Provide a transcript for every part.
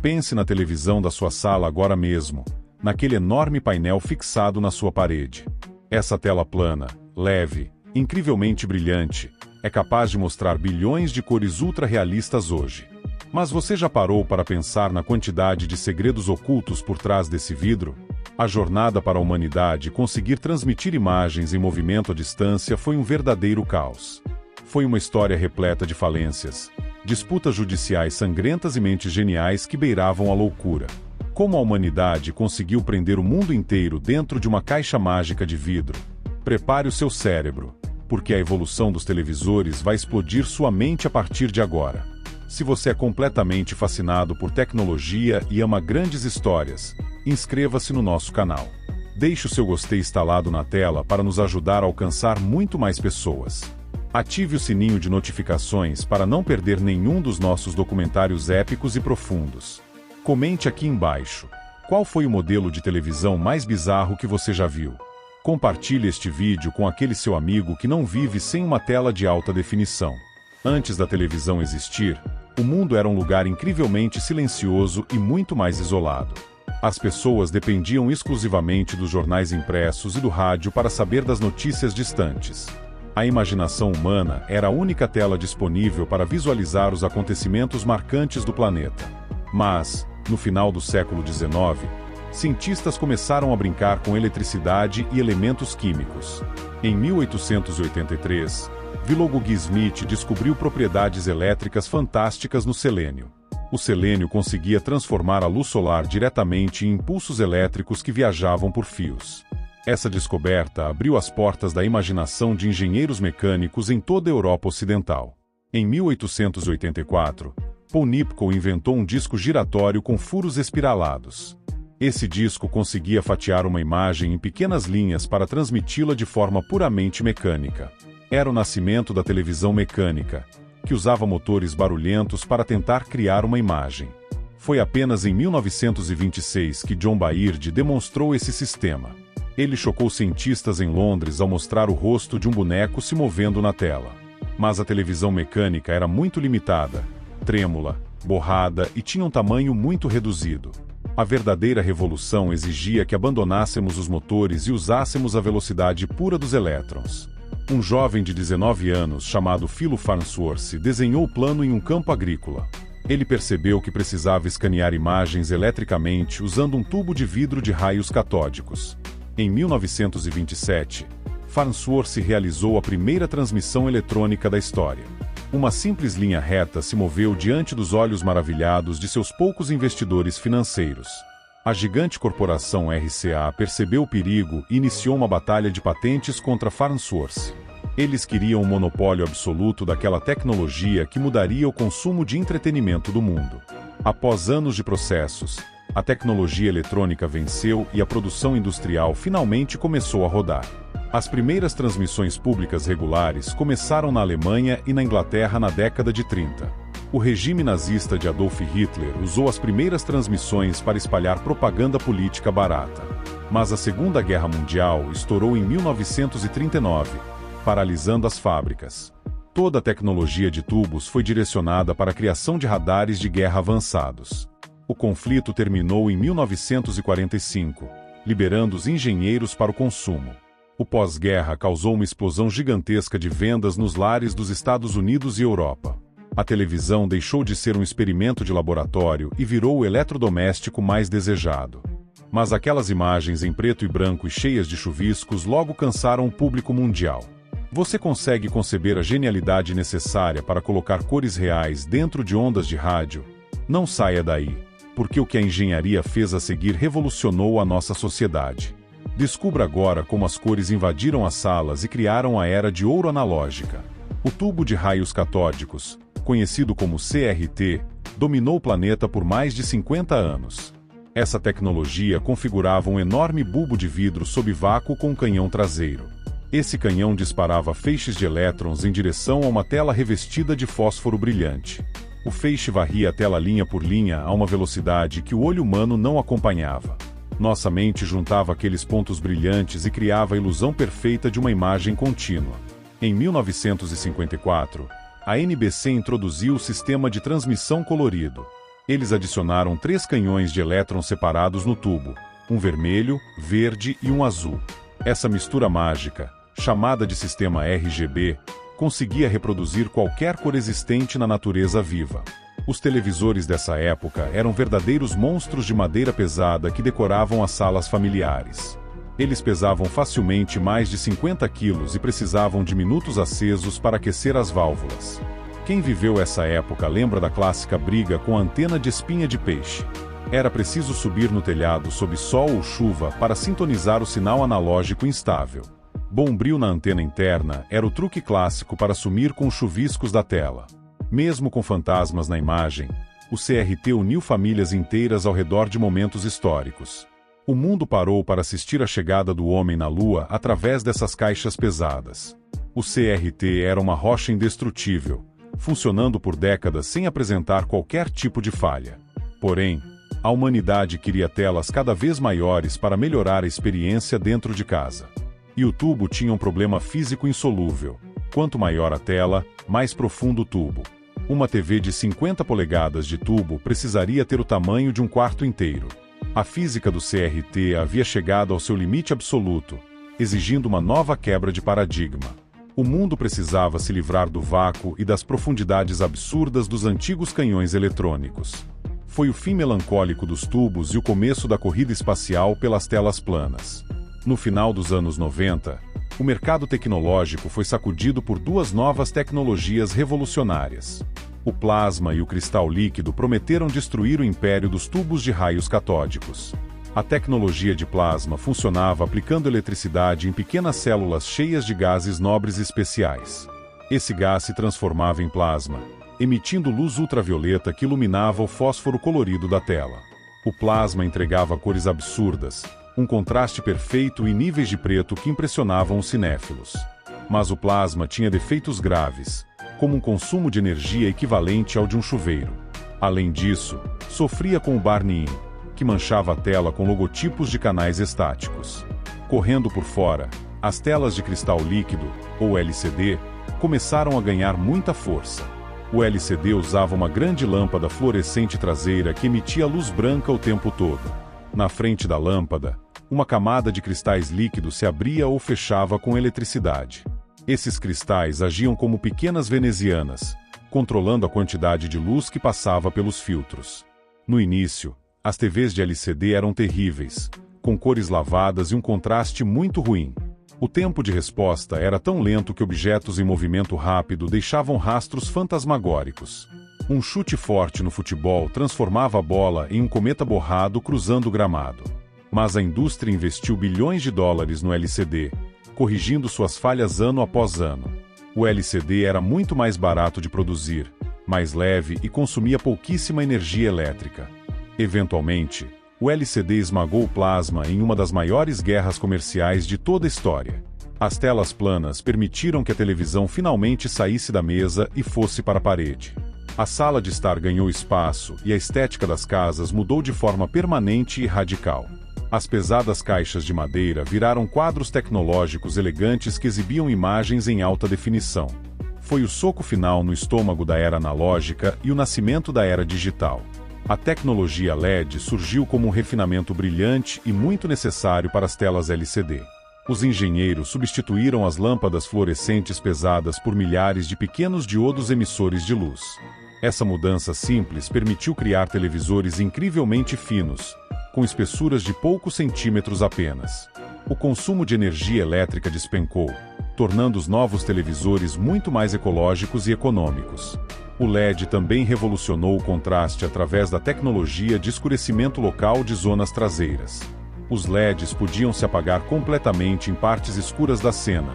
Pense na televisão da sua sala agora mesmo, naquele enorme painel fixado na sua parede. Essa tela plana, leve, incrivelmente brilhante, é capaz de mostrar bilhões de cores ultra-realistas hoje. Mas você já parou para pensar na quantidade de segredos ocultos por trás desse vidro? A jornada para a humanidade conseguir transmitir imagens em movimento à distância foi um verdadeiro caos. Foi uma história repleta de falências, disputas judiciais sangrentas e mentes geniais que beiravam a loucura. Como a humanidade conseguiu prender o mundo inteiro dentro de uma caixa mágica de vidro? Prepare o seu cérebro, porque a evolução dos televisores vai explodir sua mente a partir de agora. Se você é completamente fascinado por tecnologia e ama grandes histórias, inscreva-se no nosso canal. Deixe o seu gostei instalado na tela para nos ajudar a alcançar muito mais pessoas. Ative o sininho de notificações para não perder nenhum dos nossos documentários épicos e profundos. Comente aqui embaixo, qual foi o modelo de televisão mais bizarro que você já viu? Compartilhe este vídeo com aquele seu amigo que não vive sem uma tela de alta definição. Antes da televisão existir, o mundo era um lugar incrivelmente silencioso e muito mais isolado. As pessoas dependiam exclusivamente dos jornais impressos e do rádio para saber das notícias distantes. A imaginação humana era a única tela disponível para visualizar os acontecimentos marcantes do planeta. Mas, no final do século XIX, cientistas começaram a brincar com eletricidade e elementos químicos. Em 1883, Willoughby Smith descobriu propriedades elétricas fantásticas no selênio. O selênio conseguia transformar a luz solar diretamente em impulsos elétricos que viajavam por fios. Essa descoberta abriu as portas da imaginação de engenheiros mecânicos em toda a Europa Ocidental. Em 1884, Paul Nipkow inventou um disco giratório com furos espiralados. Esse disco conseguia fatiar uma imagem em pequenas linhas para transmiti-la de forma puramente mecânica. Era o nascimento da televisão mecânica, que usava motores barulhentos para tentar criar uma imagem. Foi apenas em 1926 que John Baird demonstrou esse sistema. Ele chocou cientistas em Londres ao mostrar o rosto de um boneco se movendo na tela. Mas a televisão mecânica era muito limitada, trêmula, borrada e tinha um tamanho muito reduzido. A verdadeira revolução exigia que abandonássemos os motores e usássemos a velocidade pura dos elétrons. Um jovem de 19 anos chamado Philo Farnsworth desenhou o plano em um campo agrícola. Ele percebeu que precisava escanear imagens eletricamente usando um tubo de vidro de raios catódicos. Em 1927, Farnsworth realizou a primeira transmissão eletrônica da história. Uma simples linha reta se moveu diante dos olhos maravilhados de seus poucos investidores financeiros. A gigante corporação RCA percebeu o perigo e iniciou uma batalha de patentes contra Farnsworth. Eles queriam um monopólio absoluto daquela tecnologia que mudaria o consumo de entretenimento do mundo. Após anos de processos, a tecnologia eletrônica venceu e a produção industrial finalmente começou a rodar. As primeiras transmissões públicas regulares começaram na Alemanha e na Inglaterra na década de 30. O regime nazista de Adolf Hitler usou as primeiras transmissões para espalhar propaganda política barata. Mas a Segunda Guerra Mundial estourou em 1939, paralisando as fábricas. Toda a tecnologia de tubos foi direcionada para a criação de radares de guerra avançados. O conflito terminou em 1945, liberando os engenheiros para o consumo. O pós-guerra causou uma explosão gigantesca de vendas nos lares dos Estados Unidos e Europa. A televisão deixou de ser um experimento de laboratório e virou o eletrodoméstico mais desejado. Mas aquelas imagens em preto e branco e cheias de chuviscos logo cansaram o público mundial. Você consegue conceber a genialidade necessária para colocar cores reais dentro de ondas de rádio? Não saia daí, porque o que a engenharia fez a seguir revolucionou a nossa sociedade. Descubra agora como as cores invadiram as salas e criaram a era de ouro analógica. O tubo de raios catódicos, conhecido como CRT, dominou o planeta por mais de 50 anos. Essa tecnologia configurava um enorme bulbo de vidro sob vácuo com um canhão traseiro. Esse canhão disparava feixes de elétrons em direção a uma tela revestida de fósforo brilhante. O feixe varria a tela linha por linha a uma velocidade que o olho humano não acompanhava. Nossa mente juntava aqueles pontos brilhantes e criava a ilusão perfeita de uma imagem contínua. Em 1954, a NBC introduziu o sistema de transmissão colorido. Eles adicionaram 3 canhões de elétrons separados no tubo, um vermelho, verde e um azul. Essa mistura mágica, chamada de sistema RGB, conseguia reproduzir qualquer cor existente na natureza viva. Os televisores dessa época eram verdadeiros monstros de madeira pesada que decoravam as salas familiares. Eles pesavam facilmente mais de 50 quilos e precisavam de minutos acesos para aquecer as válvulas. Quem viveu essa época lembra da clássica briga com a antena de espinha de peixe. Era preciso subir no telhado sob sol ou chuva para sintonizar o sinal analógico instável. Bombril na antena interna era o truque clássico para sumir com os chuviscos da tela. Mesmo com fantasmas na imagem, o CRT uniu famílias inteiras ao redor de momentos históricos. O mundo parou para assistir a chegada do homem na Lua através dessas caixas pesadas. O CRT era uma rocha indestrutível, funcionando por décadas sem apresentar qualquer tipo de falha. Porém, a humanidade queria telas cada vez maiores para melhorar a experiência dentro de casa. E o tubo tinha um problema físico insolúvel. Quanto maior a tela, mais profundo o tubo. Uma TV de 50 polegadas de tubo precisaria ter o tamanho de um quarto inteiro. A física do CRT havia chegado ao seu limite absoluto, exigindo uma nova quebra de paradigma. O mundo precisava se livrar do vácuo e das profundidades absurdas dos antigos canhões eletrônicos. Foi o fim melancólico dos tubos e o começo da corrida espacial pelas telas planas. No final dos anos 90, o mercado tecnológico foi sacudido por 2 novas tecnologias revolucionárias. O plasma e o cristal líquido prometeram destruir o império dos tubos de raios catódicos. A tecnologia de plasma funcionava aplicando eletricidade em pequenas células cheias de gases nobres especiais. Esse gás se transformava em plasma, emitindo luz ultravioleta que iluminava o fósforo colorido da tela. O plasma entregava cores absurdas, um contraste perfeito e níveis de preto que impressionavam os cinéfilos. Mas o plasma tinha defeitos graves, como um consumo de energia equivalente ao de um chuveiro. Além disso, sofria com o burn-in, que manchava a tela com logotipos de canais estáticos. Correndo por fora, as telas de cristal líquido, ou LCD, começaram a ganhar muita força. O LCD usava uma grande lâmpada fluorescente traseira que emitia luz branca o tempo todo. Na frente da lâmpada, uma camada de cristais líquidos se abria ou fechava com eletricidade. Esses cristais agiam como pequenas venezianas, controlando a quantidade de luz que passava pelos filtros. No início, as TVs de LCD eram terríveis, com cores lavadas e um contraste muito ruim. O tempo de resposta era tão lento que objetos em movimento rápido deixavam rastros fantasmagóricos. Um chute forte no futebol transformava a bola em um cometa borrado cruzando o gramado. Mas a indústria investiu bilhões de dólares no LCD, corrigindo suas falhas ano após ano. O LCD era muito mais barato de produzir, mais leve e consumia pouquíssima energia elétrica. Eventualmente, o LCD esmagou o plasma em uma das maiores guerras comerciais de toda a história. As telas planas permitiram que a televisão finalmente saísse da mesa e fosse para a parede. A sala de estar ganhou espaço e a estética das casas mudou de forma permanente e radical. As pesadas caixas de madeira viraram quadros tecnológicos elegantes que exibiam imagens em alta definição. Foi o soco final no estômago da era analógica e o nascimento da era digital. A tecnologia LED surgiu como um refinamento brilhante e muito necessário para as telas LCD. Os engenheiros substituíram as lâmpadas fluorescentes pesadas por milhares de pequenos diodos emissores de luz. Essa mudança simples permitiu criar televisores incrivelmente finos, com espessuras de poucos centímetros apenas. O consumo de energia elétrica despencou, tornando os novos televisores muito mais ecológicos e econômicos. O LED também revolucionou o contraste através da tecnologia de escurecimento local de zonas traseiras. Os LEDs podiam se apagar completamente em partes escuras da cena,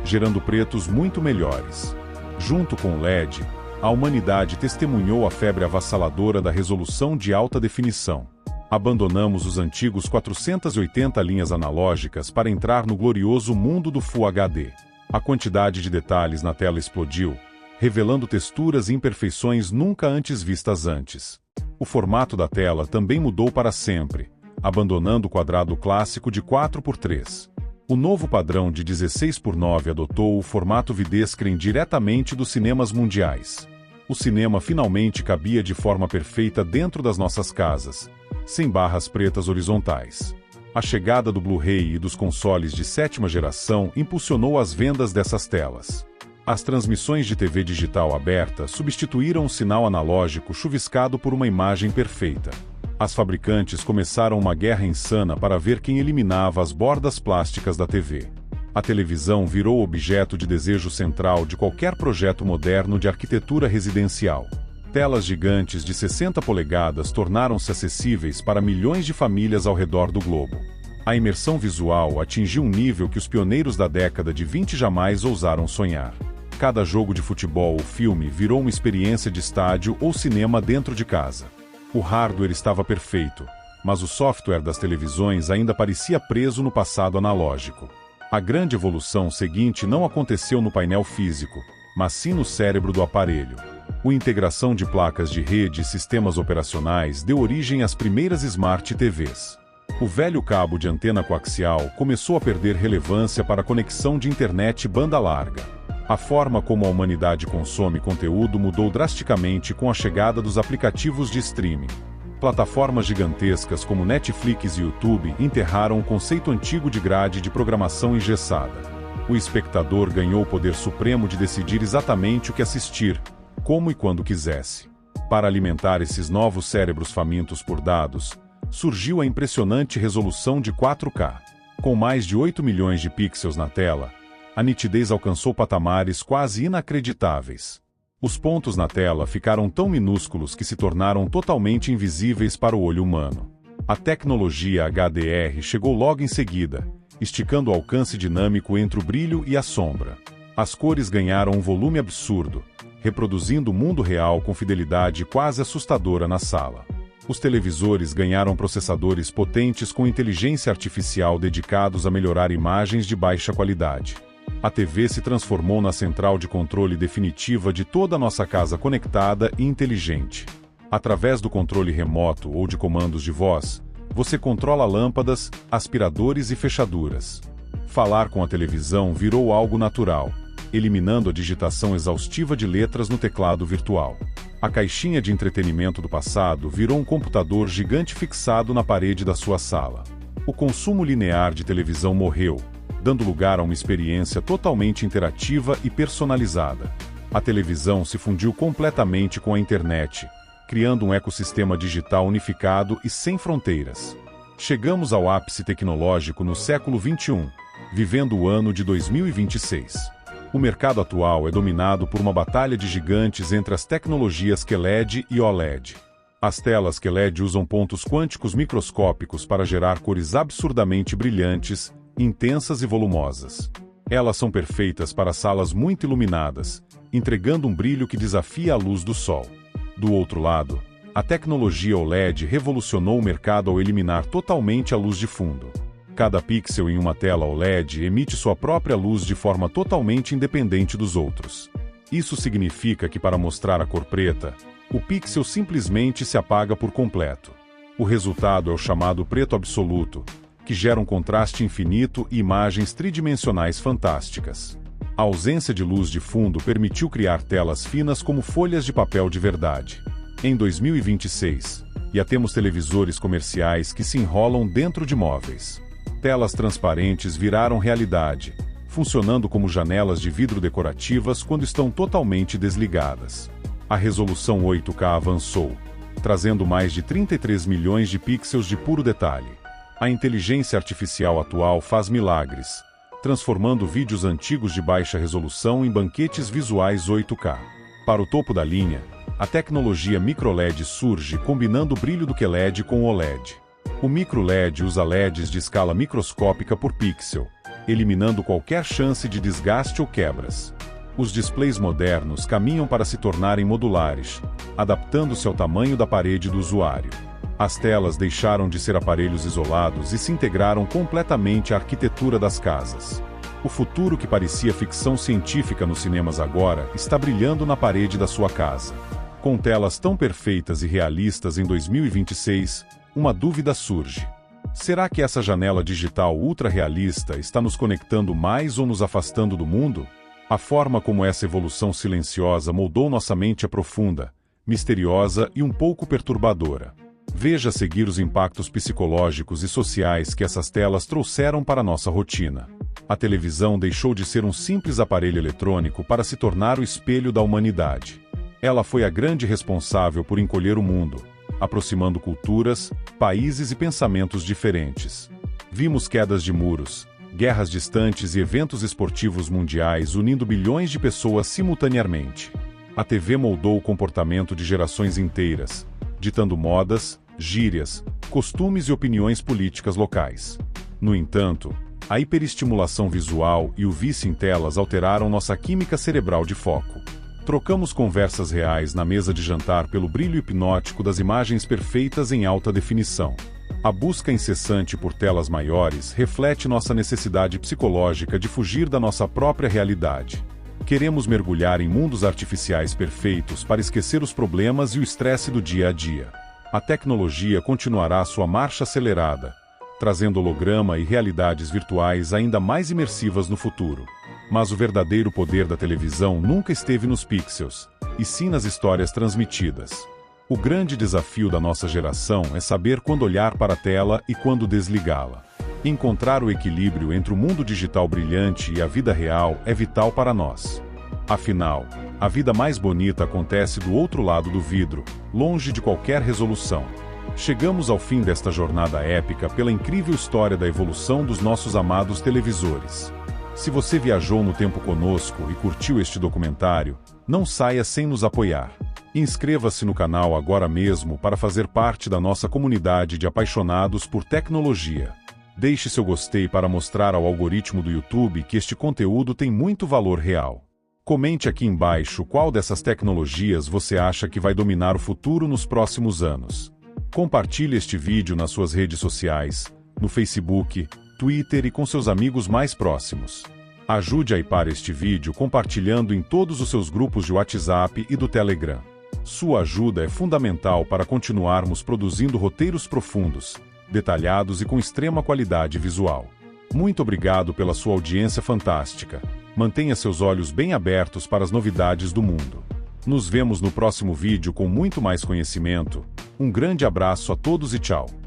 gerando pretos muito melhores. Junto com o LED, a humanidade testemunhou a febre avassaladora da resolução de alta definição. Abandonamos os antigos 480 linhas analógicas para entrar no glorioso mundo do Full HD. A quantidade de detalhes na tela explodiu, revelando texturas e imperfeições nunca antes vistas antes. O formato da tela também mudou para sempre, abandonando o quadrado clássico de 4x3. O novo padrão de 16x9 adotou o formato widescreen diretamente dos cinemas mundiais. O cinema finalmente cabia de forma perfeita dentro das nossas casas, sem barras pretas horizontais. A chegada do Blu-ray e dos consoles de 7ª geração impulsionou as vendas dessas telas. As transmissões de TV digital aberta substituíram o sinal analógico chuviscado por uma imagem perfeita. As fabricantes começaram uma guerra insana para ver quem eliminava as bordas plásticas da TV. A televisão virou objeto de desejo central de qualquer projeto moderno de arquitetura residencial. Telas gigantes de 60 polegadas tornaram-se acessíveis para milhões de famílias ao redor do globo. A imersão visual atingiu um nível que os pioneiros da década de 20 jamais ousaram sonhar. Cada jogo de futebol ou filme virou uma experiência de estádio ou cinema dentro de casa. O hardware estava perfeito, mas o software das televisões ainda parecia preso no passado analógico. A grande evolução seguinte não aconteceu no painel físico, mas sim no cérebro do aparelho. A integração de placas de rede e sistemas operacionais deu origem às primeiras Smart TVs. O velho cabo de antena coaxial começou a perder relevância para a conexão de internet banda larga. A forma como a humanidade consome conteúdo mudou drasticamente com a chegada dos aplicativos de streaming. Plataformas gigantescas como Netflix e YouTube enterraram o conceito antigo de grade de programação engessada. O espectador ganhou o poder supremo de decidir exatamente o que assistir, como e quando quisesse. Para alimentar esses novos cérebros famintos por dados, surgiu a impressionante resolução de 4K. Com mais de 8 milhões de pixels na tela, a nitidez alcançou patamares quase inacreditáveis. Os pontos na tela ficaram tão minúsculos que se tornaram totalmente invisíveis para o olho humano. A tecnologia HDR chegou logo em seguida, esticando o alcance dinâmico entre o brilho e a sombra. As cores ganharam um volume absurdo, reproduzindo o mundo real com fidelidade quase assustadora na sala. Os televisores ganharam processadores potentes com inteligência artificial dedicados a melhorar imagens de baixa qualidade. A TV se transformou na central de controle definitiva de toda a nossa casa conectada e inteligente. Através do controle remoto ou de comandos de voz, você controla lâmpadas, aspiradores e fechaduras. Falar com a televisão virou algo natural, eliminando a digitação exaustiva de letras no teclado virtual. A caixinha de entretenimento do passado virou um computador gigante fixado na parede da sua sala. O consumo linear de televisão morreu, dando lugar a uma experiência totalmente interativa e personalizada. A televisão se fundiu completamente com a internet, criando um ecossistema digital unificado e sem fronteiras. Chegamos ao ápice tecnológico no século XXI, vivendo o ano de 2026. O mercado atual é dominado por uma batalha de gigantes entre as tecnologias QLED e OLED. As telas QLED usam pontos quânticos microscópicos para gerar cores absurdamente brilhantes, intensas e volumosas. Elas são perfeitas para salas muito iluminadas, entregando um brilho que desafia a luz do sol. Do outro lado, a tecnologia OLED revolucionou o mercado ao eliminar totalmente a luz de fundo. Cada pixel em uma tela OLED emite sua própria luz de forma totalmente independente dos outros. Isso significa que para mostrar a cor preta, o pixel simplesmente se apaga por completo. O resultado é o chamado preto absoluto, que gera um contraste infinito e imagens tridimensionais fantásticas. A ausência de luz de fundo permitiu criar telas finas como folhas de papel de verdade. Em 2026, já temos televisores comerciais que se enrolam dentro de móveis. Telas transparentes viraram realidade, funcionando como janelas de vidro decorativas quando estão totalmente desligadas. A resolução 8K avançou, trazendo mais de 33 milhões de pixels de puro detalhe. A inteligência artificial atual faz milagres, transformando vídeos antigos de baixa resolução em banquetes visuais 8K. Para o topo da linha, a tecnologia microLED surge combinando o brilho do QLED com o OLED. O microLED usa LEDs de escala microscópica por pixel, eliminando qualquer chance de desgaste ou quebras. Os displays modernos caminham para se tornarem modulares, adaptando-se ao tamanho da parede do usuário. As telas deixaram de ser aparelhos isolados e se integraram completamente à arquitetura das casas. O futuro que parecia ficção científica nos cinemas agora está brilhando na parede da sua casa. Com telas tão perfeitas e realistas em 2026, uma dúvida surge. Será que essa janela digital ultra realista está nos conectando mais ou nos afastando do mundo? A forma como essa evolução silenciosa moldou nossa mente é profunda, misteriosa e um pouco perturbadora. Veja a seguir os impactos psicológicos e sociais que essas telas trouxeram para nossa rotina. A televisão deixou de ser um simples aparelho eletrônico para se tornar o espelho da humanidade. Ela foi a grande responsável por encolher o mundo, aproximando culturas, países e pensamentos diferentes. Vimos quedas de muros, guerras distantes e eventos esportivos mundiais unindo bilhões de pessoas simultaneamente. A TV moldou o comportamento de gerações inteiras, ditando modas, gírias, costumes e opiniões políticas locais. No entanto, a hiperestimulação visual e o vício em telas alteraram nossa química cerebral de foco. Trocamos conversas reais na mesa de jantar pelo brilho hipnótico das imagens perfeitas em alta definição. A busca incessante por telas maiores reflete nossa necessidade psicológica de fugir da nossa própria realidade. Queremos mergulhar em mundos artificiais perfeitos para esquecer os problemas e o estresse do dia a dia. A tecnologia continuará sua marcha acelerada, trazendo holograma e realidades virtuais ainda mais imersivas no futuro. Mas o verdadeiro poder da televisão nunca esteve nos pixels, e sim nas histórias transmitidas. O grande desafio da nossa geração é saber quando olhar para a tela e quando desligá-la. Encontrar o equilíbrio entre o mundo digital brilhante e a vida real é vital para nós. Afinal, a vida mais bonita acontece do outro lado do vidro, longe de qualquer resolução. Chegamos ao fim desta jornada épica pela incrível história da evolução dos nossos amados televisores. Se você viajou no tempo conosco e curtiu este documentário, não saia sem nos apoiar. Inscreva-se no canal agora mesmo para fazer parte da nossa comunidade de apaixonados por tecnologia. Deixe seu gostei para mostrar ao algoritmo do YouTube que este conteúdo tem muito valor real. Comente aqui embaixo qual dessas tecnologias você acha que vai dominar o futuro nos próximos anos. Compartilhe este vídeo nas suas redes sociais, no Facebook, Twitter e com seus amigos mais próximos. Ajude a hypar este vídeo compartilhando em todos os seus grupos de WhatsApp e do Telegram. Sua ajuda é fundamental para continuarmos produzindo roteiros profundos, detalhados e com extrema qualidade visual. Muito obrigado pela sua audiência fantástica. Mantenha seus olhos bem abertos para as novidades do mundo. Nos vemos no próximo vídeo com muito mais conhecimento. Um grande abraço a todos e tchau!